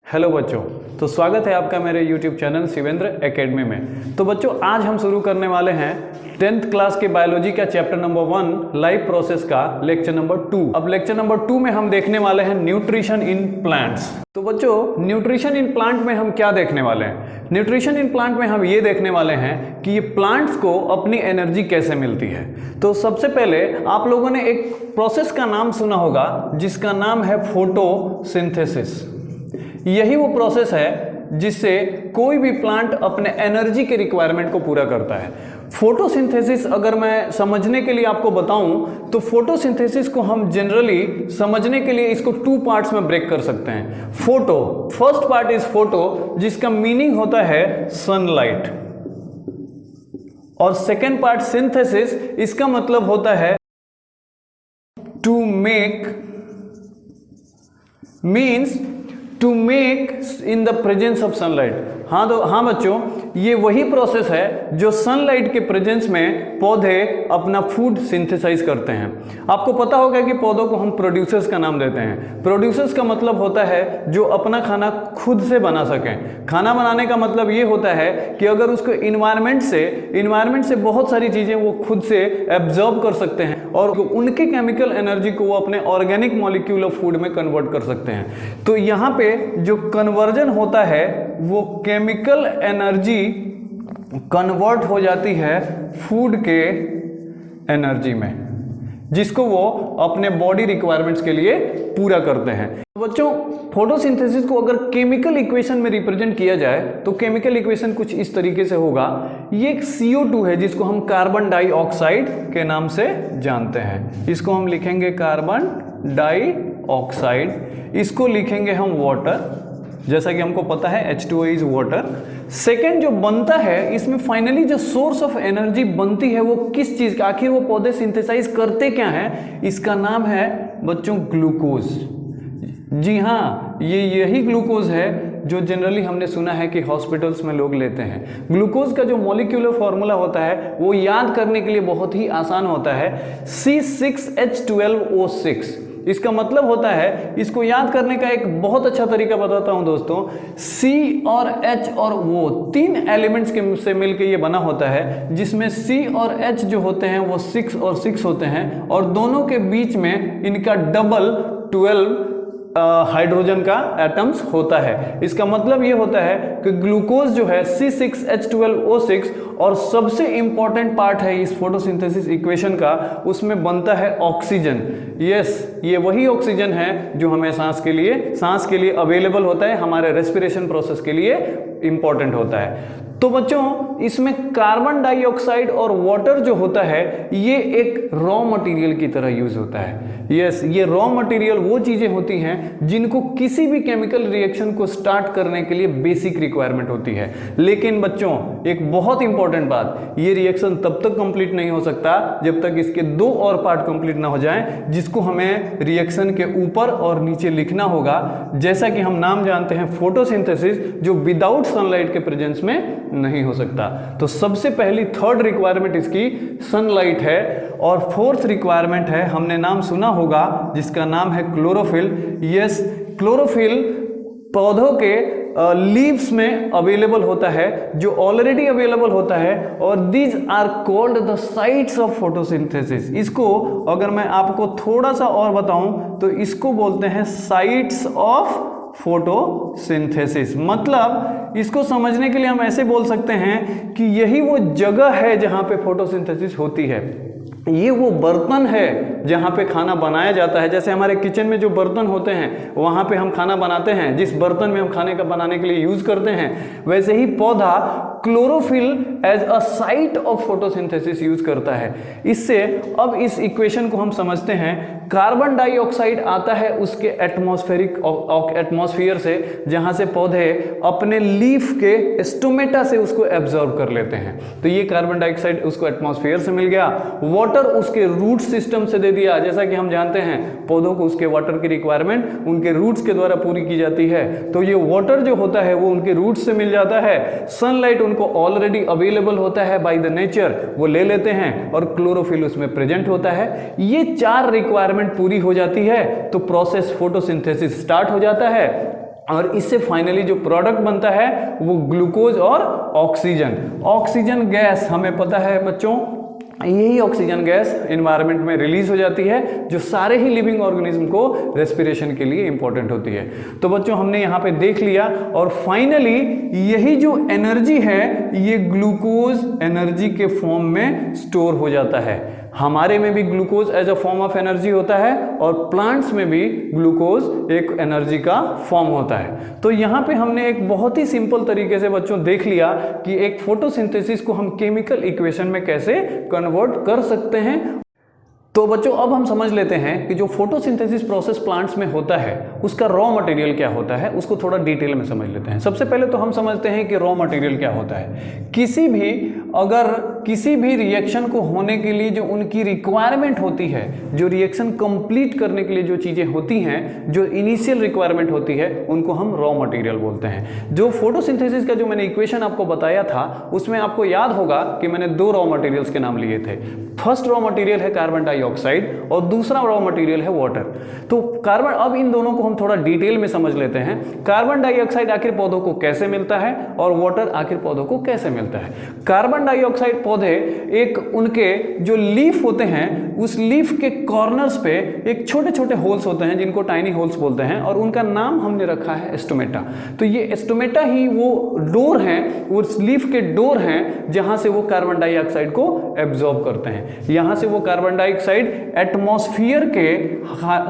Hello बच्चों, तो स्वागत है आपका मेरे YouTube चैनल शिवेंद्र एकेडमी में। तो बच्चों आज हम शुरू करने वाले हैं 10th क्लास के बायोलॉजी का चैप्टर नंबर 1 लाइफ प्रोसेस का लेक्चर नंबर 2। अब लेक्चर नंबर 2 में हम देखने वाले हैं न्यूट्रिशन इन प्लांट्स। तो बच्चों न्यूट्रिशन इन प्लांट में हम क्या देखने वाले हैं? न्यूट्रिशन इन प्लांट में हम ये देखने वाले हैं कि ये प्लांट्स को अपनी एनर्जी कैसे मिलती है। तो सबसे पहले आप लोगों ने एक प्रोसेस का नाम सुना होगा जिसका नाम है फोटोसिंथेसिस। यही वो प्रोसेस है जिससे कोई भी प्लांट अपने एनर्जी के रिक्वायरमेंट को पूरा करता है। फोटोसिंथेसिस अगर मैं समझने के लिए आपको बताऊं तो फोटोसिंथेसिस को हम जनरली समझने के लिए इसको 2 पार्ट्स में ब्रेक कर सकते हैं। Photo, first part is photo जिसका मीनिंग होता है सनलाइट, और सेकेंड पार्ट सिंथेसिस, इसका मतलब होता है to make, means to make in the presence of sunlight. हाँ बच्चों, ये वही प्रोसेस है जो सनलाइट के प्रेजेंस में पौधे अपना फूड सिंथेसाइज करते हैं। आपको पता होगा कि पौधों को हम प्रोड्यूसर्स का नाम देते हैं। प्रोड्यूसर्स का मतलब होता है जो अपना खाना खुद से बना सकें। खाना बनाने का मतलब ये होता है कि अगर उसको इन्वायरमेंट से बहुत सारी चीज़ें वो खुद से एब्जॉर्ब कर सकते हैं और उनके केमिकल एनर्जी को वो अपने ऑर्गेनिक मॉलिक्यूल ऑफ फूड में कन्वर्ट कर सकते हैं। तो यहाँ पे जो कन्वर्जन होता है वो केमिकल एनर्जी कन्वर्ट हो जाती है फूड के एनर्जी में, जिसको वो अपने बॉडी रिक्वायरमेंट्स के लिए पूरा करते हैं। बच्चों फोटोसिंथेसिस को अगर केमिकल इक्वेशन में रिप्रेजेंट किया जाए तो केमिकल इक्वेशन कुछ इस तरीके से होगा। ये एक CO2 है जिसको हम कार्बन डाइऑक्साइड के नाम से जानते हैं। इसको हम लिखेंगे कार्बन डाइऑक्साइड, इसको लिखेंगे हम वाटर, जैसा कि हमको पता है H2O इज वाटर। सेकेंड जो बनता है इसमें फाइनली जो सोर्स ऑफ एनर्जी बनती है वो किस चीज का, आखिर वो पौधे सिंथेसाइज करते क्या है, इसका नाम है बच्चों ग्लूकोज। जी हाँ, ये यही ग्लूकोज है जो जनरली हमने सुना है कि हॉस्पिटल्स में लोग लेते हैं। ग्लूकोज का जो मॉलिक्यूलर फॉर्मूला होता है वो याद करने के लिए बहुत ही आसान होता है, C6H12O6। इसका मतलब होता है, इसको याद करने का एक बहुत अच्छा तरीका बताता हूं दोस्तों। C और H और O 3 एलिमेंट्स के से मिलकर ये बना होता है, जिसमें C और H जो होते हैं वो 6 और 6 होते हैं, और दोनों के बीच में इनका डबल 12 हाइड्रोजन का एटम्स होता है। इसका मतलब ये होता है कि ग्लूकोज जो है C6H12O6, और सबसे इंपॉर्टेंट पार्ट है इस फोटोसिंथेसिस इक्वेशन का, उसमें बनता है ऑक्सीजन। यस, ये वही ऑक्सीजन है जो हमें सांस के लिए अवेलेबल होता है, हमारे रेस्पिरेशन प्रोसेस के लिए इंपॉर्टेंट होता है। तो बच्चों इसमें कार्बन डाइऑक्साइड और वाटर जो होता है ये एक रॉ मटेरियल की तरह यूज होता है। यस, ये रॉ मटेरियल वो चीजें होती हैं जिनको किसी भी केमिकल रिएक्शन को स्टार्ट करने के लिए बेसिक रिक्वायरमेंट होती है। लेकिन बच्चों एक बहुत इंपॉर्टेंट बात, ये रिएक्शन तब तक कंप्लीट नहीं हो सकता जब तक इसके 2 और पार्ट कंप्लीट ना हो जाएं, जिसको हमें रिएक्शन के ऊपर और नीचे लिखना होगा। जैसा कि हम नाम जानते हैं फोटोसिंथेसिस, जो विदाउट सनलाइट के प्रेजेंस में नहीं हो सकता। तो सबसे पहली 3rd रिक्वायरमेंट इसकी सनलाइट है, और 4th रिक्वायरमेंट है, हमने नाम सुना होगा जिसका नाम है क्लोरोफिल। यस, क्लोरोफिल पौधों के लीव्स में अवेलेबल होता है, जो ऑलरेडी अवेलेबल होता है, और these are called the sites of photosynthesis. इसको अगर मैं आपको थोड़ा सा और बताऊं तो इसको बोलते हैं साइट्स ऑफ फोटोसिंथेसिस। मतलब इसको समझने के लिए हम ऐसे बोल सकते हैं कि यही वो जगह है जहां पे फोटोसिंथेसिस होती है। ये वो बर्तन है जहाँ पे खाना बनाया जाता है। जैसे हमारे किचन में जो बर्तन होते हैं वहाँ पे हम खाना बनाते हैं, जिस बर्तन में हम खाने का बनाने के लिए यूज करते हैं, वैसे ही पौधा chlorophyll as a site of photosynthesis use करता है। इससे अब इस इक्वेशन को हम समझते हैं, कार्बन डाइऑक्साइड आता है उसके एटमॉस्फेयर से, जहाँ से पौधे अपने लीफ के स्टोमेटा से उसको एब्जॉर्ब कर लेते हैं। तो ये कार्बन डाइऑक्साइड उसको एटमॉस्फेयर से मिल गया, वाटर उसके रूट सिस्टम से दे दिया। जैसा कि हम जानते हैं पौधों को उसके वाटर की रिक्वायरमेंट उनके रूट्स के द्वारा पूरी की जाती है, तो ये वाटर जो होता है वो उनके रूट्स से मिल जाता है। सनलाइट उनको ऑलरेडी अवेलेबल होता है बाय द नेचर, वो ले लेते हैं, और क्लोरोफिल उसमें प्रेजेंट होता है। ये 4 रिक्वायरमेंट पूरी हो जाती है तो प्रोसेस फोटोसिंथेसिस स्टार्ट हो जाता है। और इससे फाइनली जो प्रोडक्ट बनता है वो ग्लूकोज और ऑक्सीजन। ऑक्सीजन गैस हमें पता है बच्चों, यही ऑक्सीजन गैस एनवायरनमेंट में रिलीज हो जाती है जो सारे ही लिविंग ऑर्गेनिज्म को रेस्पिरेशन के लिए इंपॉर्टेंट होती है। तो बच्चों हमने यहाँ पे देख लिया, और फाइनली यही जो एनर्जी है ये ग्लूकोज एनर्जी के फॉर्म में स्टोर हो जाता है। हमारे में भी glucose as a form of energy होता है और प्लांट्स में भी ग्लूकोज एक एनर्जी का फॉर्म होता है। तो यहाँ पे हमने एक बहुत ही सिंपल तरीके से बच्चों देख लिया कि एक फोटोसिंथेसिस को हम केमिकल इक्वेशन में कैसे कन्वर्ट कर सकते हैं। तो बच्चों अब हम समझ लेते हैं कि जो फोटोसिंथेसिस प्रोसेस प्लांट्स में होता है उसका रॉ मटेरियल क्या होता है, उसको थोड़ा डिटेल में समझ लेते हैं। सबसे पहले तो हम समझते हैं कि रॉ मटेरियल क्या होता है। किसी भी रिएक्शन को होने के लिए जो उनकी रिक्वायरमेंट होती है, जो रिएक्शन कंप्लीट करने के लिए जो चीज़ें होती हैं, जो इनिशियल रिक्वायरमेंट होती है, उनको हम रॉ मटेरियल बोलते हैं। जो फोटोसिंथेसिस का जो मैंने इक्वेशन आपको बताया था उसमें आपको याद होगा कि मैंने दो रॉ मटेरियल्स के नाम लिए थे। फर्स्ट रॉ मटेरियल है कार्बन डाइऑक्साइड और दूसरा रॉ मटेरियल है वाटर। तो कार्बन, अब इन दोनों को हम थोड़ा डिटेल में समझ लेते हैं। कार्बन डाइऑक्साइड आखिर पौधों को कैसे मिलता है और वाटर आखिर पौधों को कैसे मिलता है। कार्बन डाइऑक्साइड पौधे एक उनके जो लीफ होते हैं उस लीफ के कॉर्नर्स पे एक छोटे छोटे होल्स होते हैं जिनको टाइनी होल्स बोलते हैं, और उनका नाम हमने रखा है स्टोमेटा। तो ये स्टोमेटा ही वो डोर हैं, उस लीफ के डोर हैं जहां से वो कार्बन डाइऑक्साइड को एब्जॉर्ब करते हैं। यहां से वो कार्बन डाइऑक्साइड एटमॉस्फेयर के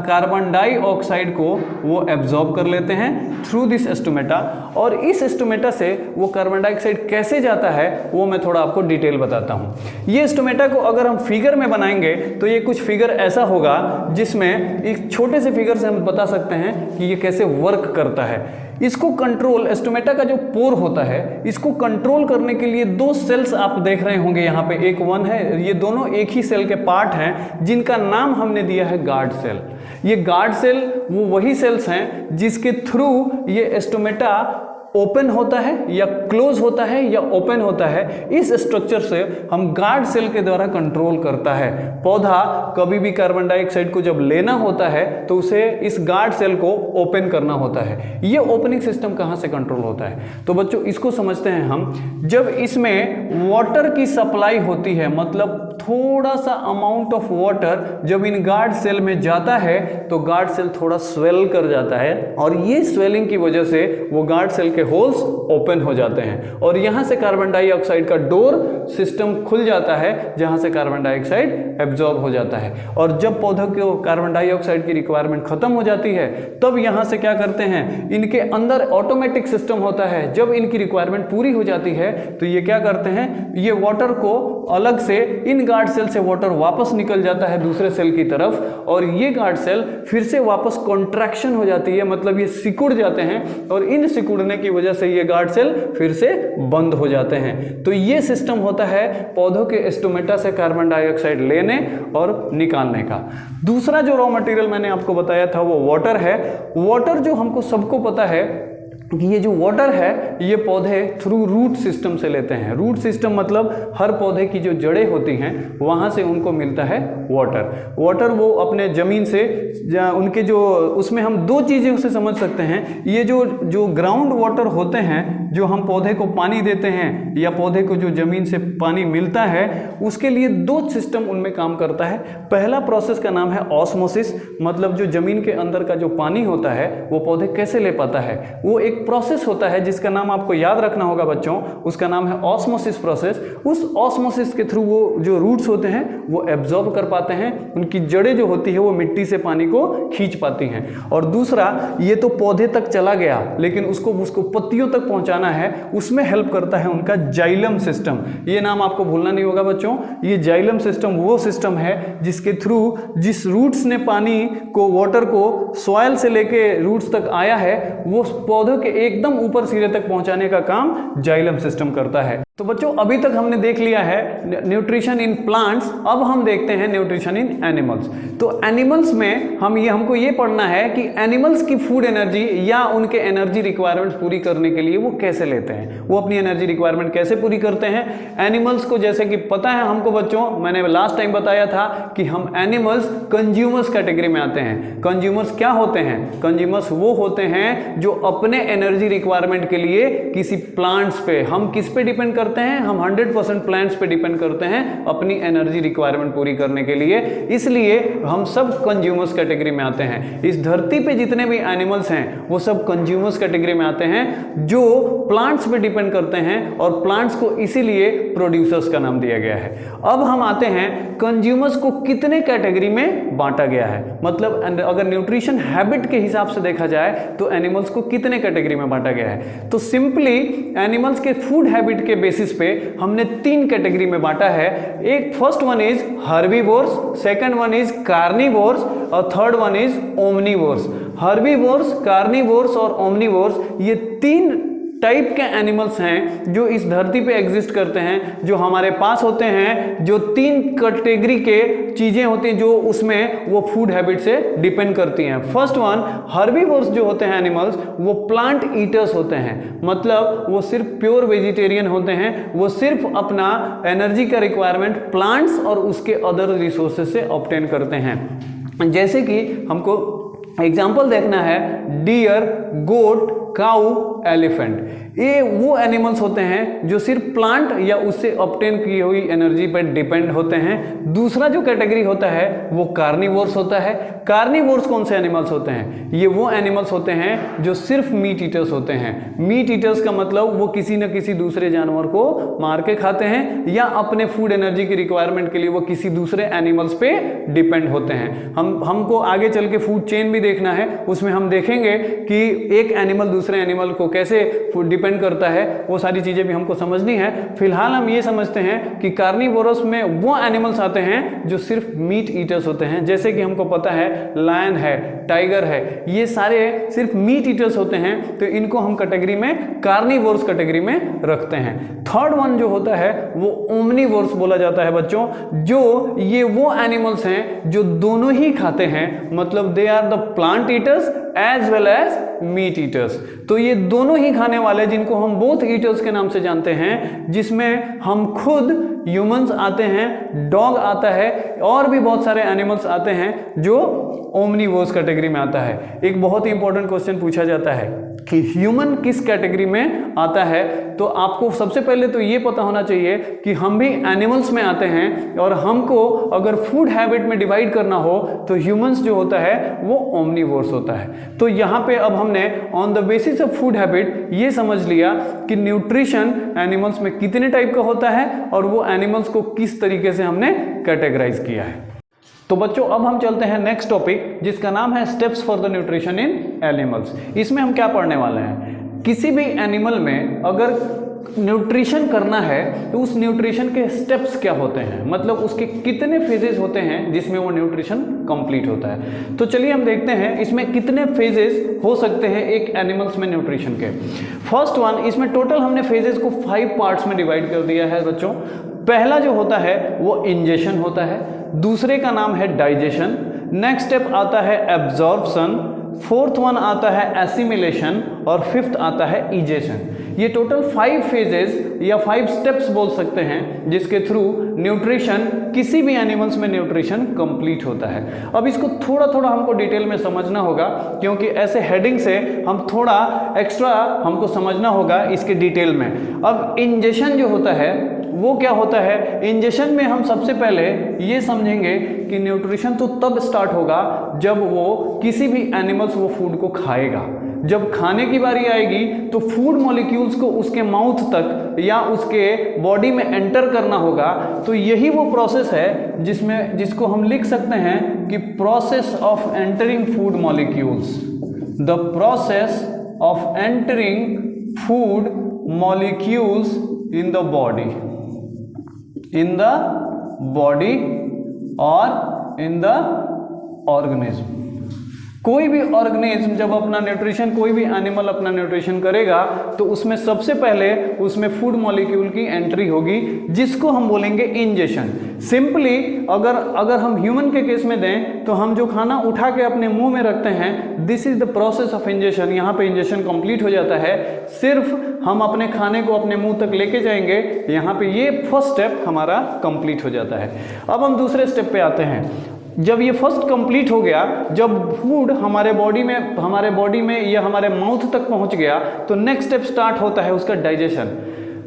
कार्बन डाइऑक्साइड को वो एब्जॉर्ब कर लेते हैं थ्रू दिस स्टोमेटा, और इस स्टोमेटा से वो कार्बन डाइऑक्साइड कैसे जाता है वो मैं थोड़ा आपको डिटेल बताता हूं। ये स्टोमेटा को अगर हम फिगर में बनाएंगे तो ये कुछ फिगर ऐसा होगा जिसमें एक छोटे से फिगर से हम बता सकते हैं कि ये कैसे वर्क करता है। इसको कंट्रोल, स्टोमेटा का जो पोर होता है इसको कंट्रोल करने के लिए दो सेल्स आप देख रहे होंगे यहाँ पे, एक वन है, ये दोनों एक ही सेल के पार्ट हैं जिनका नाम हमने दिया है गार्ड सेल। ये गार्ड सेल वो वही सेल्स हैं जिसके थ्रू ये स्टोमेटा ओपन होता है या क्लोज होता है या ओपन होता है। इस स्ट्रक्चर से हम गार्ड सेल के द्वारा कंट्रोल करता है। पौधा कभी भी कार्बन डाइऑक्साइड को जब लेना होता है तो उसे इस गार्ड सेल को ओपन करना होता है। ये ओपनिंग सिस्टम कहाँ से कंट्रोल होता है, तो बच्चों इसको समझते हैं हम। जब इसमें वाटर की सप्लाई होती है, मतलब थोड़ा सा अमाउंट ऑफ वाटर जब इन गार्ड सेल में जाता है तो गार्ड सेल थोड़ा स्वेल कर जाता है, और ये स्वेलिंग की वजह से वो गार्ड सेल के होल्स ओपन हो जाते हैं और यहां से कार्बन डाइऑक्साइड का डोर सिस्टम खुल जाता है जहां से कार्बन डाइऑक्साइड एब्जॉर्ब हो जाता है। और जब पौधों को कार्बन डाइऑक्साइड की रिक्वायरमेंट खत्म हो जाती है तब यहां से क्या करते हैं, इनके अंदर ऑटोमेटिक सिस्टम होता है। जब इनकी रिक्वायरमेंट पूरी हो जाती है तो ये क्या करते हैं, ये वाटर को अलग से इन गार्ड सेल से वाटर वापस निकल जाता है दूसरे सेल की तरफ, और ये गार्ड सेल फिर से वापस कॉन्ट्रैक्शन हो जाती है, मतलब ये सिकुड़ जाते हैं, और इन सिकुड़ने की वजह से ये गार्ड सेल फिर से बंद हो जाते हैं। तो ये सिस्टम होता है पौधों के स्टोमेटा से कार्बन डाइऑक्साइड लेने और निकालने का। दूसरा जो रॉ मटेरियल मैंने आपको बताया था वो वाटर है। वाटर जो हमको सबको पता है कि ये जो वाटर है ये पौधे थ्रू रूट सिस्टम से लेते हैं। रूट सिस्टम मतलब हर पौधे की जो जड़ें होती हैं वहाँ से उनको मिलता है वाटर। वाटर वो अपने ज़मीन से उनके जो उसमें हम दो चीज़ें उसे समझ सकते हैं। ये जो ग्राउंड वाटर होते हैं जो हम पौधे को पानी देते हैं या पौधे को जो ज़मीन से पानी मिलता है उसके लिए दो सिस्टम उनमें काम करता है। पहला प्रोसेस का नाम है ऑस्मोसिस, मतलब जो ज़मीन के अंदर का जो पानी होता है वो पौधे कैसे ले पाता है, वो एक प्रोसेस होता है जिसका नाम आपको याद रखना होगा बच्चों, उसका नाम है ऑस्मोसिस प्रोसेस। उस ऑस्मोसिस के थ्रू वो जो रूट्स होते हैं वो एब्जॉर्ब कर पाते हैं, उनकी जड़ें जो होती है वो मिट्टी से पानी को खींच पाती हैं। और दूसरा, ये तो पौधे तक चला गया लेकिन उसको पत्तियों तक पहुंचाना है, उसमें हेल्प करता है उनका जाइलम सिस्टम। ये नाम आपको भूलना नहीं होगा बच्चों। ये जाइलम सिस्टम वो सिस्टम है जिसके थ्रू जिस रूट्स ने पानी को, वाटर को सॉइल से लेके रूट्स तक आया है वो पौधों के एकदम ऊपर सिरे तक पहुंचाने का काम जाइलम सिस्टम करता है। तो बच्चों अभी तक हमने देख लिया है न्यूट्रिशन इन प्लांट्स, अब हम देखते हैं न्यूट्रिशन इन एनिमल्स। तो एनिमल्स में हमको ये पढ़ना है कि एनिमल्स की फूड एनर्जी या उनके एनर्जी रिक्वायरमेंट्स पूरी करने के लिए वो कैसे लेते हैं, वो अपनी एनर्जी रिक्वायरमेंट कैसे पूरी करते हैं। एनिमल्स को जैसे कि पता है हमको बच्चों, मैंने लास्ट टाइम बताया था कि हम एनिमल्स कंज्यूमर्स कैटेगरी में आते हैं। कंज्यूमर्स क्या होते हैं? कंज्यूमर्स वो होते हैं जो अपने एनर्जी रिक्वायरमेंट के लिए किसी प्लांट्स पे, हम किस पे डिपेंड करते हैं? हम 100% प्लांट्स पे डिपेंड करते हैं अपनी एनर्जी रिक्वायरमेंट पूरी करने के लिए, इसलिए हम सब कंज्यूमर्स कैटेगरी में आते हैं। इस धरती पे जितने भी एनिमल्स हैं वो सब कंज्यूमर्स कैटेगरी में आते हैं जो प्लांट्स पे डिपेंड करते हैं, और प्लांट्स को इसीलिए प्रोड्यूसर्स का नाम दिया गया है। अब हम आते हैं कंज्यूमर्स को कितने कैटेगरी में बांटा गया है, मतलब अगर न्यूट्रिशन हैबिट के हिसाब से देखा जाए तो एनिमल्स को कितने कैटेगरी में बांटा गया है। तो सिंपली एनिमल्स के फूड हैबिट के बेसिस पे हमने 3 कैटेगरी में बांटा है। एक first one is herbivores, second one is carnivores और third one is omnivores. Herbivores, carnivores और ओमनीवोर्स ये 3 टाइप के एनिमल्स हैं जो इस धरती पे एग्जिस्ट करते हैं, जो हमारे पास होते हैं, जो 3 कैटेगरी के चीजें होती हैं जो उसमें वो फूड हैबिट से डिपेंड करती हैं। फर्स्ट वन हर्बीवोर्स जो होते हैं एनिमल्स, वो प्लांट ईटर्स होते हैं, मतलब वो सिर्फ प्योर वेजिटेरियन होते हैं, वो सिर्फ अपना एनर्जी का रिक्वायरमेंट प्लांट्स और उसके अदर रिसोर्सेज से ऑब्टेन करते हैं। जैसे कि हमको एग्जाम्पल देखना है, डियर, गोट, काऊ, एलिफेंट, ये वो एनिमल्स होते हैं जो सिर्फ प्लांट या उससे ऑब्टेन की हुई एनर्जी पर डिपेंड होते हैं। दूसरा जो कैटेगरी होता है वो कार्निवोर्स होता है। कार्निवोर्स कौन से एनिमल्स होते हैं? ये वो एनिमल्स होते हैं जो सिर्फ मीट ईटर्स होते हैं। मीट ईटर्स का मतलब वो किसी न किसी दूसरे जानवर को मार के खाते हैं या अपने फूड एनर्जी की रिक्वायरमेंट के लिए वो किसी दूसरे एनिमल्स पे डिपेंड होते हैं। हमको आगे चल के फूड चेन भी देखना है, उसमें हम देखेंगे कि एक एनिमल दूसरे एनिमल को कैसे डिपेंड करता है, वो सारी चीजें भी हमको समझनी है। फिलहाल हम ये समझते हैं कि कार्निवोरस में वो एनिमल्स आते हैं जो सिर्फ मीट ईटर्स होते हैं, जैसे कि हमको पता है लायन है, टाइगर है, ये सारे सिर्फ मीट ईटर्स होते हैं, तो इनको हम कैटेगरी में कार्निवोर्स कैटेगरी में रखते हैं। थर्ड वन जो होता है वो ओमनीवोर्स बोला जाता है बच्चों, जो ये वो एनिमल्स हैं जो दोनों ही खाते हैं, मतलब they are the plant eaters as well as meat eaters. तो ये दोनों ही खाने वाले जिनको हम बोथ ईटर्स के नाम से जानते हैं, जिसमें हम खुद ह्यूमंस आते हैं, डॉग आता है और भी बहुत सारे एनिमल्स आते हैं जो ओमनीवोर्स कैटेगरी में आता है। एक बहुत ही इंपॉर्टेंट क्वेश्चन पूछा जाता है कि ह्यूमन किस कैटेगरी में आता है, तो आपको सबसे पहले तो ये पता होना चाहिए कि हम भी एनिमल्स में आते हैं, और हमको अगर फूड हैबिट में डिवाइड करना हो तो ह्यूमंस जो होता है वो ओमनीवोर्स होता है। तो यहाँ पे अब हमने on the basis of food habit ये समझ लिया कि न्यूट्रिशन एनिमल्स में कितने टाइप का होता है और वो एनिमल्स को किस तरीके से हमने कैटेगराइज किया है। तो बच्चों अब हम चलते हैं नेक्स्ट टॉपिक जिसका नाम है steps for the nutrition in animals. इसमें हम क्या पढ़ने वाले हैं, किसी भी एनिमल में अगर न्यूट्रिशन करना है तो उस न्यूट्रिशन के स्टेप्स क्या होते हैं, मतलब उसके कितने फेजेस होते हैं जिसमें वो न्यूट्रिशन कंप्लीट होता है। तो चलिए हम देखते हैं इसमें कितने फेजेस हो सकते हैं एक एनिमल्स में न्यूट्रिशन के। फर्स्ट वन, इसमें टोटल हमने फेजेस को 5 पार्ट्स में डिवाइड कर दिया है बच्चों। पहला जो होता है वो इंजेशन होता है, दूसरे का नाम है डाइजेशन, नेक्स्ट स्टेप आता है एब्जॉर्प्शन, फोर्थ वन आता है एसिमिलेशन और फिफ्थ आता है इजेशन। ये टोटल 5 फेजेस या 5 स्टेप्स बोल सकते हैं जिसके थ्रू न्यूट्रिशन, किसी भी एनिमल्स में न्यूट्रिशन कंप्लीट होता है। अब इसको थोड़ा थोड़ा हमको डिटेल में समझना होगा, क्योंकि ऐसे हेडिंग से हम थोड़ा एक्स्ट्रा हमको समझना होगा इसके डिटेल में। अब इंजेशन जो होता है वो क्या होता है, इंजेशन में हम सबसे पहले ये समझेंगे कि न्यूट्रिशन तो तब स्टार्ट होगा जब वो किसी भी एनिमल्स वो फूड को खाएगा। जब खाने की बारी आएगी तो फूड मॉलिक्यूल्स को उसके माउथ तक या उसके बॉडी में एंटर करना होगा। तो यही वो प्रोसेस है जिसको हम लिख सकते हैं कि process of entering food molecules, the process of entering food molecules in the body, in the body or in the organism। कोई भी ऑर्गेनिज्म जब अपना न्यूट्रिशन, कोई भी एनिमल अपना न्यूट्रिशन करेगा तो उसमें सबसे पहले उसमें फूड मॉलिक्यूल की एंट्री होगी, जिसको हम बोलेंगे इंजेशन। सिंपली अगर हम ह्यूमन के केस में दें तो हम जो खाना उठा के अपने मुंह में रखते हैं, this is the process of ingestion. यहाँ पे इंजेशन कंप्लीट हो जाता है, सिर्फ हम अपने खाने को अपने मुंह तक लेके जाएंगे, यहाँ पे ये फर्स्ट स्टेप हमारा कंप्लीट हो जाता है। अब हम दूसरे स्टेप पे आते हैं। जब ये फर्स्ट कंप्लीट हो गया, जब फूड हमारे बॉडी में या हमारे माउथ तक पहुंच गया, तो नेक्स्ट स्टेप स्टार्ट होता है उसका डाइजेशन।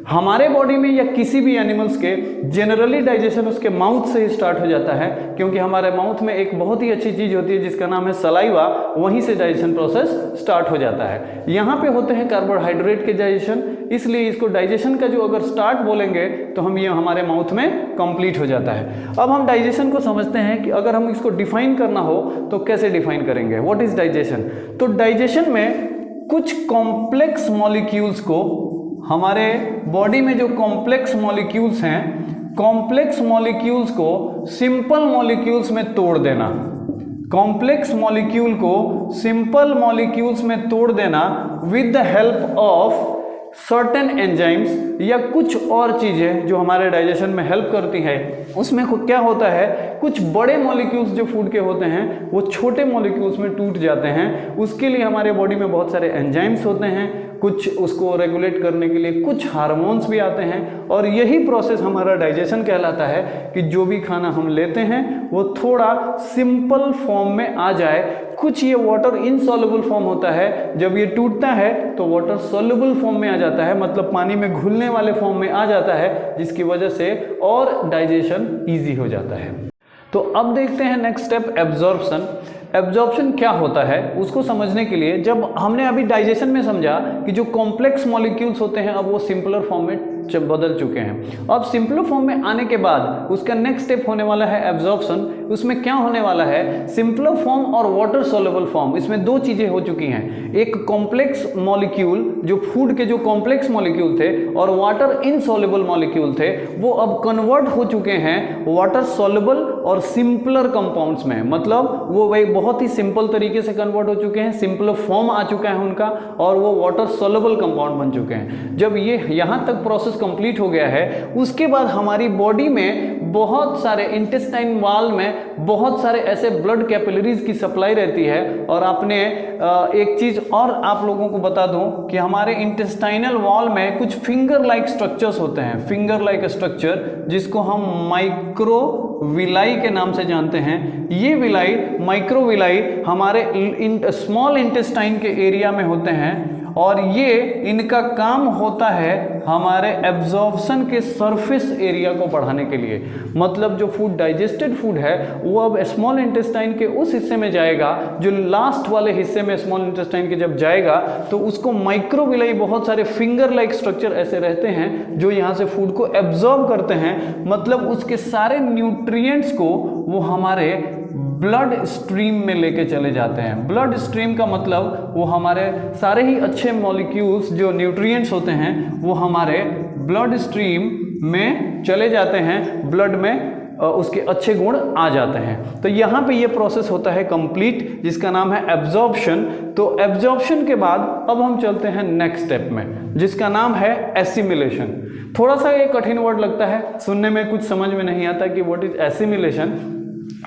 हमारे बॉडी में या किसी भी एनिमल्स के जनरली डाइजेशन उसके माउथ से ही स्टार्ट हो जाता है, क्योंकि हमारे माउथ में एक बहुत ही अच्छी चीज होती है जिसका नाम है सलाइवा, वहीं से डाइजेशन प्रोसेस स्टार्ट हो जाता है। यहाँ पे होते हैं कार्बोहाइड्रेट के डाइजेशन, इसलिए इसको डाइजेशन का जो अगर स्टार्ट बोलेंगे तो हम ये हमारे माउथ में कंप्लीट हो जाता है। अब हम डाइजेशन को समझते हैं कि अगर हम इसको डिफाइन करना हो तो कैसे डिफाइन करेंगे, व्हाट इज डाइजेशन। तो डाइजेशन में कुछ कॉम्प्लेक्स मॉलिक्यूल्स को, हमारे बॉडी में जो कॉम्प्लेक्स मॉलिक्यूल्स हैं, कॉम्प्लेक्स मॉलिक्यूल्स को सिंपल मॉलिक्यूल्स में तोड़ देना, कॉम्प्लेक्स मॉलिक्यूल को सिंपल मॉलिक्यूल्स में तोड़ देना with the help of certain enzymes या कुछ और चीजें जो हमारे डाइजेशन में हेल्प करती है। उसमें क्या होता है, कुछ बड़े मॉलिक्यूल्स जो फूड के होते हैं वो छोटे मॉलिक्यूल्स में टूट जाते हैं। उसके लिए हमारे बॉडी में बहुत सारे एंजाइम्स होते हैं, कुछ उसको रेगुलेट करने के लिए कुछ हार्मोन्स भी आते हैं, और यही प्रोसेस हमारा डाइजेशन कहलाता है कि जो भी खाना हम लेते हैं वो थोड़ा सिंपल फॉर्म में आ जाए। कुछ ये वाटर इनसॉल्युबल फॉर्म होता है, जब ये टूटता है तो वाटर सॉल्युबल फॉर्म में आ जाता है, मतलब पानी में घुलने वाले फॉर्म में आ जाता है, जिसकी वजह से और डाइजेशन ईजी हो जाता है। तो अब देखते हैं नेक्स्ट स्टेप, एब्जॉर्प्शन। एब्जॉर्प्शन क्या होता है उसको समझने के लिए, जब हमने अभी डाइजेशन में समझा कि जो कॉम्प्लेक्स मॉलिक्यूल्स होते हैं अब वो सिंपलर फॉर्म में बदल चुके हैं, अब सिंपलर फॉर्म में आने के बाद उसका नेक्स्ट स्टेप होने वाला है एब्जॉर्प्शन। उसमें क्या होने वाला है, सिंपलर फॉर्म और वाटर सॉल्युबल फॉर्म, इसमें दो चीजें हो चुकी हैं। एक कॉम्प्लेक्स मॉलिक्यूल जो फूड के जो कॉम्प्लेक्स मॉलिक्यूल थे और वाटर इनसॉल्युबल मॉलिक्यूल थे, वो अब कन्वर्ट हो चुके हैं वाटर सॉल्युबल और सिंपलर कंपाउंड्स में, मतलब वो वही बहुत ही सिंपल तरीके से कन्वर्ट हो चुके हैं, सिंपलर फॉर्म आ चुका है उनका, और वो वाटर सॉल्युबल कंपाउंड बन चुके हैं। जब ये यहाँ तक प्रोसेस कंप्लीट हो गया है, उसके बाद हमारी बॉडी में बहुत सारे इंटेस्टाइन वॉल में बहुत सारे ऐसे ब्लड कैपिलरीज की सप्लाई रहती है। और आपने एक चीज और आप लोगों को बता दूं कि हमारे इंटेस्टाइनल वॉल में कुछ फिंगर लाइक स्ट्रक्चर्स होते हैं, फिंगर लाइक स्ट्रक्चर जिसको हम माइक्रोविलाई के नाम से जानते हैं। ये विलाई, माइक्रोविलाई हमारे स्मॉल इंटेस्टाइन के एरिया में होते हैं, और ये इनका काम होता है हमारे एब्जॉर्प्शन के सरफेस एरिया को बढ़ाने के लिए। मतलब जो फूड डाइजेस्टेड फूड है वो अब स्मॉल इंटेस्टाइन के उस हिस्से में जाएगा, जो लास्ट वाले हिस्से में स्मॉल इंटेस्टाइन के जब जाएगा तो उसको माइक्रोविलाई, बहुत सारे फिंगर लाइक स्ट्रक्चर ऐसे रहते हैं जो यहाँ से फूड को एब्जॉर्ब करते हैं। मतलब उसके सारे न्यूट्रिएंट्स को वो हमारे ब्लड स्ट्रीम में लेके चले जाते हैं। ब्लड स्ट्रीम का मतलब वो हमारे सारे ही अच्छे मॉलिक्यूल्स जो न्यूट्रिएंट्स होते हैं वो हमारे ब्लड स्ट्रीम में चले जाते हैं, ब्लड में उसके अच्छे गुण आ जाते हैं। तो यहाँ पे ये प्रोसेस होता है कंप्लीट, जिसका नाम है एब्जॉर्प्शन। तो एब्जॉर्प्शन के बाद अब हम चलते हैं नेक्स्ट स्टेप में, जिसका नाम है एसिमिलेशन। थोड़ा सा ये कठिन वर्ड लगता है, सुनने में कुछ समझ में नहीं आता कि व्हाट इज एसिमिलेशन।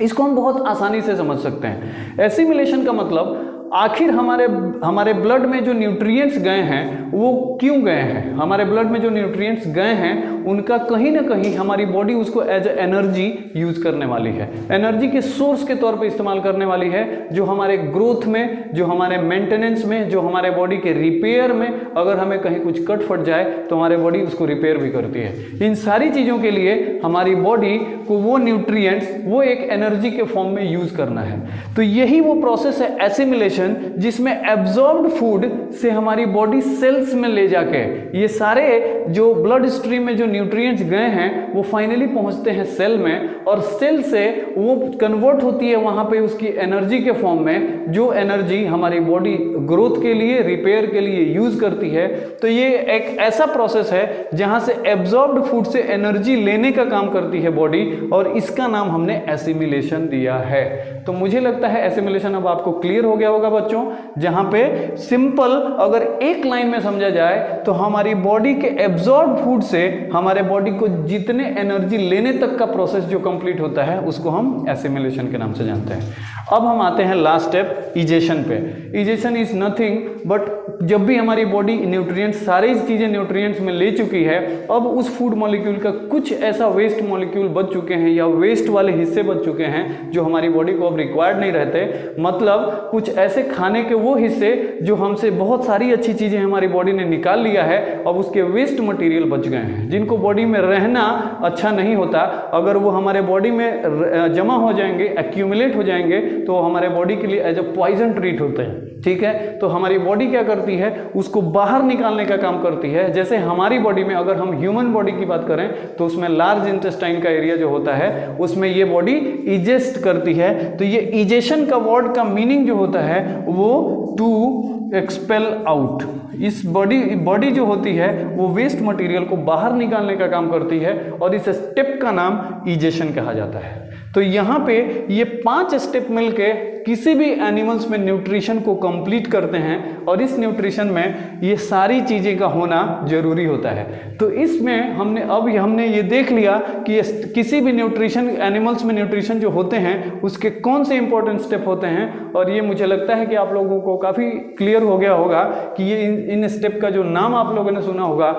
इसको हम बहुत आसानी से समझ सकते हैं। एसिमिलेशन का मतलब आखिर हमारे ब्लड में जो न्यूट्रिएंट्स गए हैं वो क्यों गए हैं। हमारे ब्लड में जो न्यूट्रिएंट्स गए हैं उनका कहीं ना कहीं हमारी बॉडी उसको एज एनर्जी यूज करने वाली है, एनर्जी के सोर्स के तौर पे इस्तेमाल करने वाली है, जो हमारे ग्रोथ में, जो हमारे मेंटेनेंस में, जो हमारे बॉडी के रिपेयर में, अगर हमें कहीं कुछ कट फट जाए तो हमारे बॉडी उसको रिपेयर भी करती है। इन सारी चीज़ों के लिए हमारी बॉडी को वो न्यूट्रिएंट्स वो एक एनर्जी के फॉर्म में यूज करना है। तो यही वो प्रोसेस है एसिमिलेशन एसिमिलेशन जिसमें एब्जॉर्ब्ड फूड से हमारी बॉडी सेल्स में ले जाके ये सारे जो ब्लड स्ट्रीम में जो न्यूट्रिएंट्स गए हैं वो फाइनली पहुंचते हैं सेल में, और सेल से वो कन्वर्ट होती है वहां पे उसकी एनर्जी के फॉर्म में, जो एनर्जी हमारी बॉडी ग्रोथ के लिए, रिपेयर के लिए यूज करती है। तो ये एक ऐसा प्रोसेस है जहां से एब्जॉर्ब्ड फूड से एनर्जी लेने का काम करती है बॉडी, और इसका नाम हमने एसिमिलेशन दिया है। तो मुझे लगता है एसिमिलेशन अब आपको क्लियर हो गया होगा बच्चों, जहां पे सिंपल अगर एक लाइन में समझा जाए तो हमारी बॉडी के एब्जॉर्ब फूड से हमारे बॉडी को जितने एनर्जी लेने तक का प्रोसेस जो कंप्लीट होता है उसको हम एसिमिलेशन के नाम से जानते हैं। अब हम आते हैं लास्ट स्टेप इजेशन पे। इजेशन इज नथिंग बट जब भी हमारी बॉडी न्यूट्रिएंट्स, सारी चीजें न्यूट्रिएंट्स में ले चुकी है, अब उस फूड मॉलिक्यूल का कुछ ऐसा वेस्ट मॉलिक्यूल बच चुके हैं या वेस्ट वाले हिस्से बच चुके हैं जो हमारी बॉडी को अब रिक्वायर्ड नहीं रहते, मतलब कुछ ऐसे खाने के वो हिस्से जो हमसे बहुत सारी अच्छी चीजें हमारी बॉडी ने निकाल लिया है, अब उसके वेस्ट मटेरियल बच गए हैं जिनको बॉडी में रहना अच्छा नहीं होता। अगर वो हमारे बॉडी में जमा हो जाएंगे, एक्यूमुलेट हो जाएंगे, तो हमारे बॉडी के लिए एज अ पॉइजन ट्रीट होते हैं। ठीक है, तो हमारी बॉडी क्या करती है, उसको बाहर निकालने का काम करती है। जैसे हमारी बॉडी में अगर हम ह्यूमन बॉडी की बात करें तो उसमें लार्ज इंटेस्टाइन का एरिया जो होता है उसमें ये बॉडी इजेस्ट करती है। तो ये इजेशन का वर्ड का मीनिंग जो होता है वो टू एक्सपेल आउट। इस बॉडी जो होती है वो वेस्ट मटेरियल को बाहर निकालने का काम करती है और इस स्टेप का नाम इजेशन कहा जाता है। तो यहाँ पे ये 5 स्टेप मिलके किसी भी एनिमल्स में न्यूट्रिशन को कंप्लीट करते हैं, और इस न्यूट्रिशन में ये सारी चीज़ें का होना जरूरी होता है। तो इसमें हमने ये देख लिया कि किसी भी न्यूट्रिशन, एनिमल्स में न्यूट्रिशन जो होते हैं उसके कौन से इंपॉर्टेंट स्टेप होते हैं, और ये मुझे लगता है कि आप लोगों को काफ़ी क्लियर हो गया होगा कि ये इन स्टेप का जो नाम आप लोगों ने सुना होगा,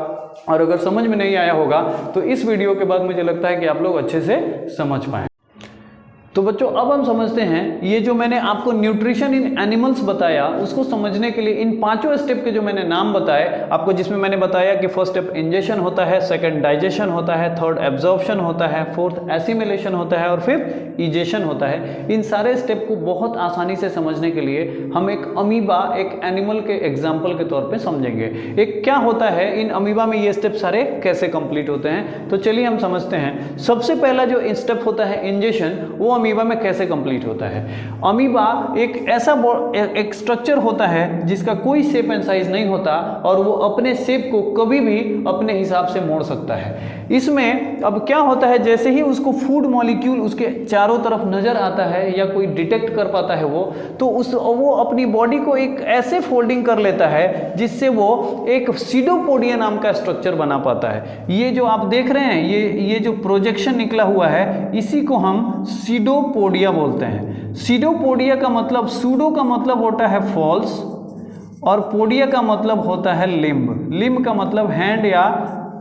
और अगर समझ में नहीं आया होगा तो इस वीडियो के बाद मुझे लगता है कि आप लोग अच्छे से समझ पाएं। तो बच्चों अब हम समझते हैं ये जो मैंने आपको न्यूट्रिशन इन एनिमल्स बताया, उसको समझने के लिए इन 5 स्टेप के जो मैंने नाम बताए आपको, जिसमें मैंने बताया कि फर्स्ट स्टेप इंजेशन होता है, सेकंड डाइजेशन होता है, थर्ड एब्जॉर्प्शन होता है, फोर्थ एसिमिलेशन होता है और फिफ्थ इजेशन होता है। इन सारे स्टेप को बहुत आसानी से समझने के लिए हम एक अमीबा, एक एनिमल के एग्जाम्पल के तौर पर समझेंगे। एक क्या होता है, इन अमीबा में ये स्टेप सारे कैसे कंप्लीट होते हैं, तो चलिए हम समझते हैं। सबसे पहला जो स्टेप होता है इंजेशन, वो अमीबा में कैसे कंप्लीट होता है। अमीबा एक ऐसा एक स्ट्रक्चर होता है जिसका कोई शेप एंड साइज नहीं होता, और वो अपने शेप को कभी भी अपने हिसाब से मोड़ सकता है। इसमें अब क्या होता है, जैसे ही उसको फूड मॉलिक्यूल उसके चारों तरफ नजर आता है या कोई डिटेक्ट कर पाता है वो अपनी बॉडी को एक ऐसे फोल्डिंग कर लेता है जिससे वो एक सीडोपोडिया नाम का स्ट्रक्चर बना पाता है। ये जो आप देख रहे हैं, ये जो प्रोजेक्शन निकला हुआ है, इसी को हम सीडोपोडिया बोलते हैं। सीडोपोडिया का मतलब, सूडो का मतलब होता है फॉल्स, और पोडिया का मतलब होता है लिम्ब। लिम्ब का मतलब हैंड या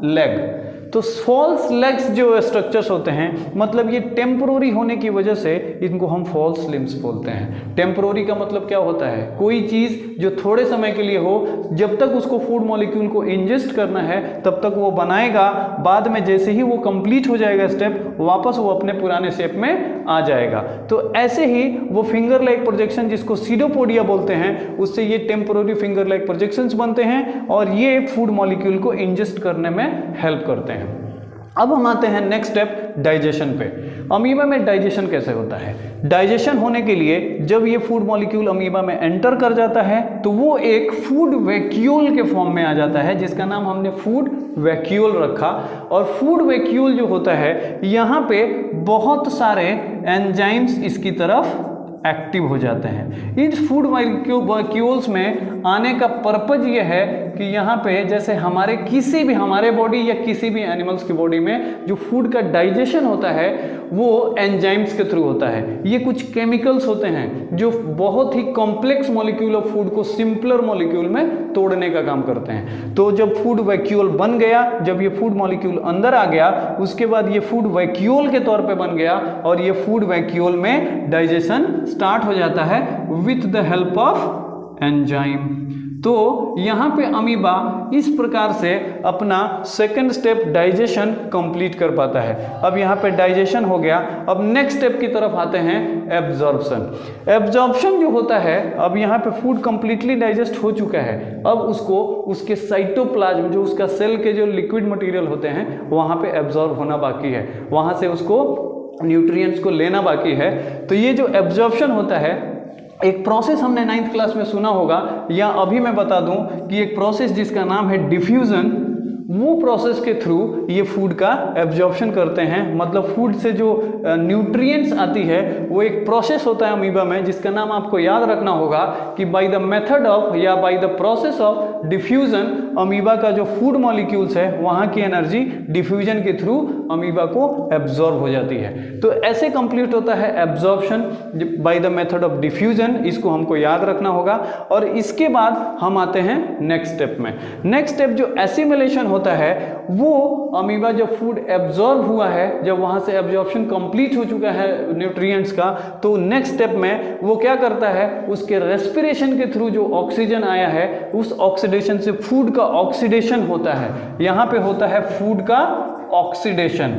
लेग। तो फॉल्स लेग्स जो स्ट्रक्चर्स होते हैं, मतलब ये टेम्पोररी होने की वजह से इनको हम फॉल्स लिम्स बोलते हैं। टेम्पोररी का मतलब क्या होता है, कोई चीज़ जो थोड़े समय के लिए हो, जब तक उसको फूड मॉलिक्यूल को इंजेस्ट करना है तब तक वो बनाएगा, बाद में जैसे ही वो कंप्लीट हो जाएगा स्टेप, वापस वो अपने पुराने शेप में आ जाएगा। तो ऐसे ही वो फिंगर लाइक प्रोजेक्शन जिसको सीडोपोडिया बोलते हैं, उससे ये टेम्पोररी फिंगर लाइक प्रोजेक्शंस बनते हैं और ये फूड मॉलिक्यूल को इंजेस्ट करने में हेल्प करते हैं। अब हम आते हैं नेक्स्ट स्टेप डाइजेशन पे। अमीबा में डाइजेशन कैसे होता है। डाइजेशन होने के लिए जब ये फूड मॉलिक्यूल अमीबा में एंटर कर जाता है तो वो एक फूड वैक्यूल के फॉर्म में आ जाता है, जिसका नाम हमने फूड वैक्यूल रखा। और फूड वैक्यूल जो होता है, यहाँ पे बहुत सारे एंजाइम्स इसकी तरफ एक्टिव हो जाते हैं। इन फूड वैक्यूल्स में आने का पर्पज ये है कि यहाँ पे जैसे हमारे बॉडी या किसी भी एनिमल्स की बॉडी में जो फूड का डाइजेशन होता है वो एंजाइम्स के थ्रू होता है। ये कुछ केमिकल्स होते हैं जो बहुत ही कॉम्प्लेक्स मॉलिक्यूल ऑफ फूड को सिंपलर मॉलिक्यूल में तोड़ने का काम करते हैं। तो जब फूड वैक्यूल बन गया, जब ये फूड मॉलिक्यूल अंदर आ गया, उसके बाद ये फूड वैक्यूल के तौर पे बन गया और ये फूड वैक्यूल में डाइजेशन स्टार्ट हो जाता है with the help of enzyme. तो यहाँ पे अमीबा इस प्रकार से अपना सेकंड स्टेप डाइजेशन कंप्लीट कर पाता है। अब यहाँ पे डाइजेशन हो गया, अब नेक्स्ट स्टेप की तरफ आते हैं एब्जॉर्प्शन। एब्जॉर्प्शन जो होता है, अब यहाँ पे फूड कंप्लीटली डाइजेस्ट हो चुका है, अब उसको उसके साइटोप्लाज्म जो उसका सेल के जो लिक्विड मटेरियल होते हैं वहाँ पे एब्जॉर्ब होना बाकी है, वहाँ से उसको न्यूट्रिएंट्स को लेना बाकी है। तो ये जो एब्जॉर्प्शन होता है, एक प्रोसेस हमने 9th क्लास में सुना होगा, या अभी मैं बता दूं कि एक प्रोसेस जिसका नाम है डिफ्यूजन, वो प्रोसेस के थ्रू ये फूड का एब्जॉर्प्शन करते हैं। मतलब फूड से जो न्यूट्रिएंट्स आती है वो एक प्रोसेस होता है अमीबा में, जिसका नाम आपको याद रखना होगा कि बाय द मेथड ऑफ या by the process of diffusion, amoeba का जो फूड मॉलिक्यूल्स है वहाँ की एनर्जी डिफ्यूजन के थ्रू अमीबा को एब्जॉर्ब हो जाती है। तो ऐसे कंप्लीट होता है absorption by the method of diffusion, इसको हमको याद रखना होगा। और इसके बाद हम आते हैं नेक्स्ट स्टेप में। नेक्स्ट स्टेप जो एसिमिलेशन होता है, वो अमीबा जब फूड एब्जॉर्ब हुआ है, जब वहां से एब्जॉर्प्शन कंप्लीट हो चुका है न्यूट्रिएंट्स का, तो नेक्स्ट स्टेप में वो क्या करता है, उसके रेस्पिरेशन के थ्रू जो ऑक्सीजन आया है उस ऑक्सीडेशन से फूड का ऑक्सीडेशन होता है। यहां पे होता है फूड का ऑक्सीडेशन,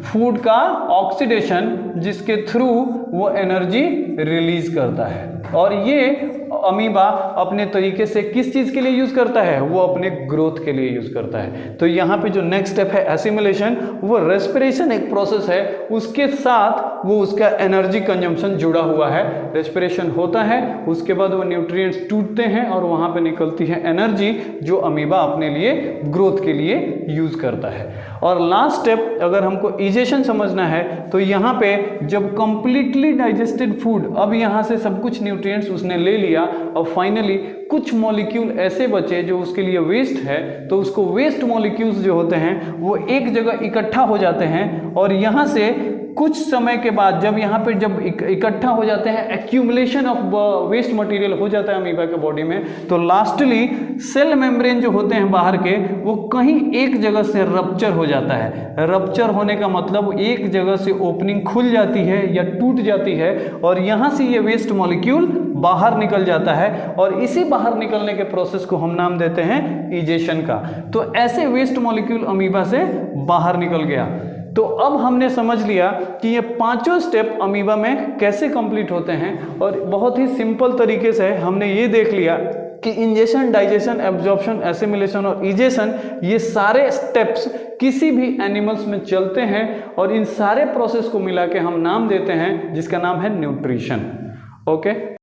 फूड का ऑक्सीडेशन, जिसके थ्रू वो एनर्जी रिलीज करता है। और ये अमीबा अपने तरीके से किस चीज के लिए यूज करता है, वो अपने ग्रोथ के लिए यूज करता है। तो यहाँ पे जो नेक्स्ट स्टेप है एसिमिलेशन, वो रेस्पिरेशन एक प्रोसेस है, उसके साथ वो उसका एनर्जी कंजम्पशन जुड़ा हुआ है। रेस्पिरेशन होता है, उसके बाद वो न्यूट्रिएंट्स टूटते हैं और वहां पे निकलती है एनर्जी जो अमीबा अपने लिए ग्रोथ के लिए यूज करता है। और लास्ट स्टेप अगर हमको इजेशन समझना है, तो यहाँ पे जब कंप्लीटली डाइजेस्टेड फूड, अब यहाँ से सब कुछ न्यूट्रिएंट्स उसने ले लिया और फाइनली कुछ मॉलिक्यूल ऐसे बचे जो उसके लिए वेस्ट है, तो उसको वेस्ट मॉलिक्यूल्स जो होते हैं वो एक जगह इकट्ठा हो जाते हैं। और यहाँ से कुछ समय के बाद जब यहाँ पे जब इकट्ठा हो जाते हैं, एक्यूमुलेशन ऑफ वेस्ट मटेरियल हो जाता है अमीबा के बॉडी में, तो लास्टली सेल मेम्ब्रेन जो होते हैं बाहर के, वो कहीं एक जगह से रप्चर हो जाता है। रप्चर होने का मतलब एक जगह से ओपनिंग खुल जाती है या टूट जाती है, और यहाँ से ये वेस्ट मॉलिक्यूल बाहर निकल जाता है। और इसी बाहर निकलने के प्रोसेस को हम नाम देते हैं इजेशन का। तो ऐसे वेस्ट मॉलिक्यूल अमीबा से बाहर निकल गया। तो अब हमने समझ लिया कि ये पांचों स्टेप अमीबा में कैसे कंप्लीट होते हैं, और बहुत ही सिंपल तरीके से हमने ये देख लिया कि इंजेशन, डाइजेशन, एब्जॉर्प्शन, एसिमिलेशन और इजेशन, ये सारे स्टेप्स किसी भी एनिमल्स में चलते हैं, और इन सारे प्रोसेस को मिला के हम नाम देते हैं जिसका नाम है न्यूट्रिशन। ओके।